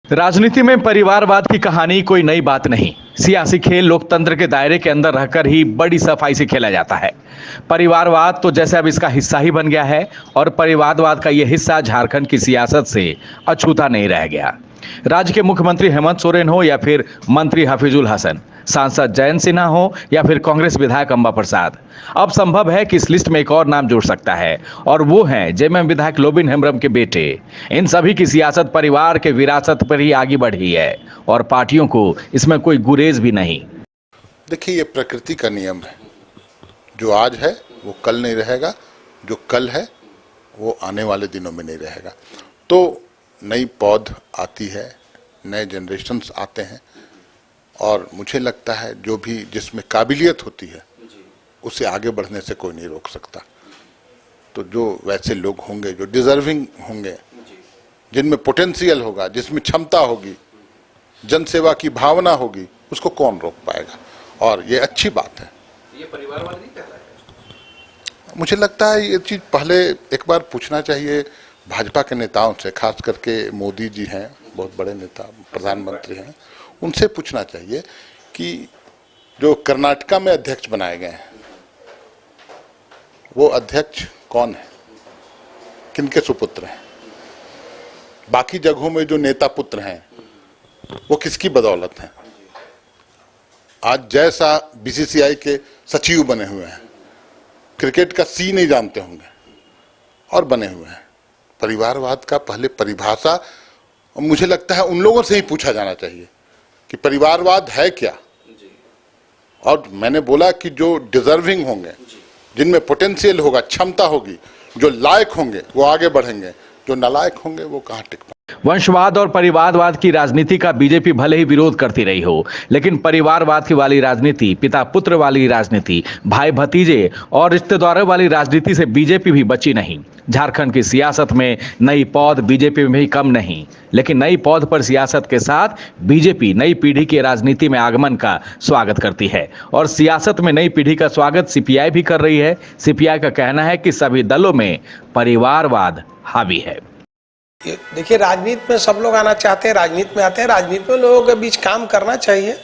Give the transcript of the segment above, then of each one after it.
राजनीति में परिवारवाद की कहानी कोई नई बात नहीं। सियासी खेल लोकतंत्र के दायरे के अंदर रहकर ही बड़ी सफाई से खेला जाता है। परिवारवाद तो जैसे अब इसका हिस्सा ही बन गया है और परिवारवाद का यह हिस्सा झारखंड की सियासत से अछूता नहीं रह गया। राज्य के मुख्यमंत्री हेमंत सोरेन हो या फिर मंत्री हफीजुल हसन, सांसद जयंत सिन्हा हो या फिर कांग्रेस विधायक अंबा प्रसाद, अब संभव है कि इस लिस्ट में एक और नाम जुड़ सकता है और वो हैं जेएमएम विधायक लोबिन हेम्ब्रम के बेटे। इन सभी की सियासत परिवार के विरासत पर ही आगे बढ़ी है और पार्टियों को इसमें कोई गुरेज भी नहीं। देखिए, ये प्रकृति का नियम है। जो आज है वो कल नहीं रहेगा, जो कल है वो आने वाले दिनों में नहीं रहेगा। तो नई पौध आती है, नए जनरेशन्स आते हैं और मुझे लगता है जो भी जिसमें काबिलियत होती है उसे आगे बढ़ने से कोई नहीं रोक सकता। तो जो वैसे लोग होंगे, जो डिजर्विंग होंगे, जिनमें पोटेंशियल होगा, जिसमें क्षमता होगी, जनसेवा की भावना होगी, उसको कौन रोक पाएगा। और ये अच्छी बात है। ये परिवारवाद नहीं कहलाता है। मुझे लगता है ये चीज पहले एक बार पूछना चाहिए भाजपा के नेताओं से, खास करके मोदी जी हैं, बहुत बड़े नेता, प्रधानमंत्री हैं, उनसे पूछना चाहिए कि जो कर्नाटका में अध्यक्ष बनाए गए हैं वो अध्यक्ष कौन है, किनके सुपुत्र हैं। बाकी जगहों में जो नेता पुत्र हैं वो किसकी बदौलत हैं। आज जैसा बीसीसीआई के सचिव बने हुए हैं, क्रिकेट का सी नहीं जानते होंगे और बने हुए हैं। परिवारवाद का पहले परिभाषा मुझे लगता है उन लोगों से ही पूछा जाना चाहिए कि परिवारवाद है क्या। और मैंने बोला कि जो डिजर्विंग होंगे, जिनमें पोटेंशियल होगा, क्षमता होगी, जो लायक होंगे वो आगे बढ़ेंगे, जो नालायक होंगे वो कहाँ टिक पाएंगे। वंशवाद और परिवारवाद की राजनीति का बीजेपी भले ही विरोध करती रही हो, लेकिन परिवारवाद की वाली राजनीति, पिता पुत्र वाली राजनीति, भाई भतीजे और रिश्तेदारों वाली राजनीति से बीजेपी भी बची नहीं। झारखंड की सियासत में नई पौध बीजेपी में भी कम नहीं, लेकिन नई पौध पर सियासत के साथ बीजेपी नई पीढ़ी के राजनीति में आगमन का स्वागत करती है और सियासत में नई पीढ़ी का स्वागत सीपीआई भी कर रही है। सीपीआई का कहना है कि सभी दलों में परिवारवाद हावी है। देखिए, राजनीति में सब लोग आना चाहते हैं, राजनीति में आते हैं, राजनीति में लोगों के बीच काम करना चाहिए।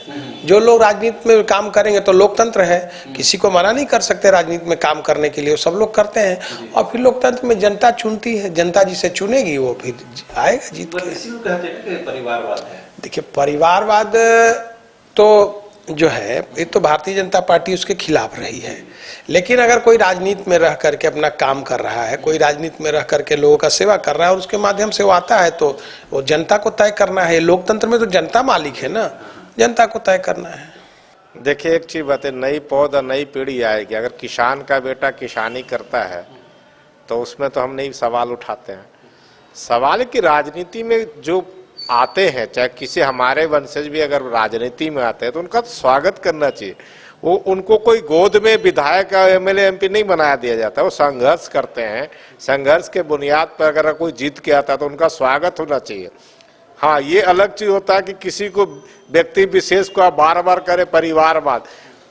जो लोग राजनीति में काम करेंगे तो लोकतंत्र है, किसी को मना नहीं कर सकते राजनीति में काम करने के लिए, सब लोग करते हैं। और फिर लोकतंत्र में जनता चुनती है, जनता जिसे चुनेगी वो फिर आएगा जीत के। परिवारवाद है। देखिए, परिवारवाद तो जो है ये तो भारतीय जनता पार्टी उसके खिलाफ रही है, लेकिन अगर कोई राजनीति में रह करके अपना काम कर रहा है, कोई राजनीति में रह करके लोगों का सेवा कर रहा है और उसके माध्यम से वो आता है तो वो जनता को तय करना है। लोकतंत्र में तो जनता मालिक है ना, जनता को तय करना है। देखिए, एक चीज बात है, नई पौध और नई पीढ़ी आएगी। अगर किसान का बेटा किसानी करता है तो उसमें तो हम नहीं सवाल उठाते हैं। सवाल की राजनीति में जो आते हैं, चाहे किसी हमारे वंशज भी अगर राजनीति में आते हैं तो उनका स्वागत करना चाहिए। वो उनको कोई गोद में विधायक एमएलए एमपी नहीं बनाया दिया जाता, वो संघर्ष करते हैं। संघर्ष के बुनियाद पर अगर कोई जीत के आता है तो उनका स्वागत होना चाहिए। हाँ, ये अलग चीज होता है कि किसी को व्यक्ति विशेष को आप बार बार करें परिवारवाद।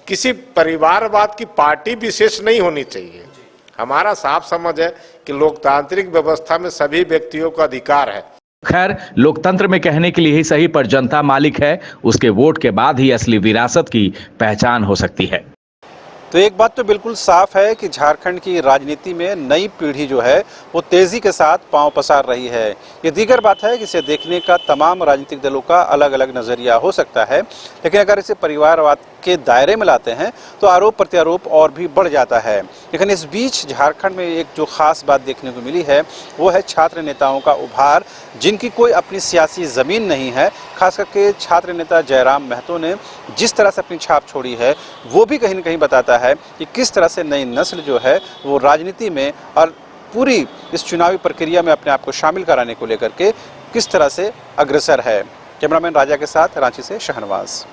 किसी परिवारवाद की पार्टी विशेष नहीं होनी चाहिए। हमारा साफ समझ है कि लोकतांत्रिक व्यवस्था में सभी व्यक्तियों का अधिकार है। खैर, लोकतंत्र में कहने के लिए ही सही, पर जनता मालिक है, उसके वोट के बाद ही असली विरासत की पहचान हो सकती है। तो एक बात तो बिल्कुल साफ है कि झारखंड की राजनीति में नई पीढ़ी जो है वो तेजी के साथ पांव पसार रही है। ये दीगर बात है कि इसे देखने का तमाम राजनीतिक दलों का अलग अलग नजरिया हो सकता है, लेकिन अगर इसे परिवारवाद के दायरे में लाते हैं तो आरोप प्रत्यारोप और भी बढ़ जाता है। लेकिन इस बीच झारखंड में एक जो खास बात देखने को मिली है वो है छात्र नेताओं का उभार, जिनकी कोई अपनी सियासी ज़मीन नहीं है। खास करके छात्र नेता जयराम महतो ने जिस तरह से अपनी छाप छोड़ी है वो भी कहीं न कहीं बताता है कि किस तरह से नई नस्ल जो है वो राजनीति में और पूरी इस चुनावी प्रक्रिया में अपने आप को शामिल कराने को लेकर के किस तरह से अग्रसर है। कैमरामैन राजा के साथ रांची से शहनवाज।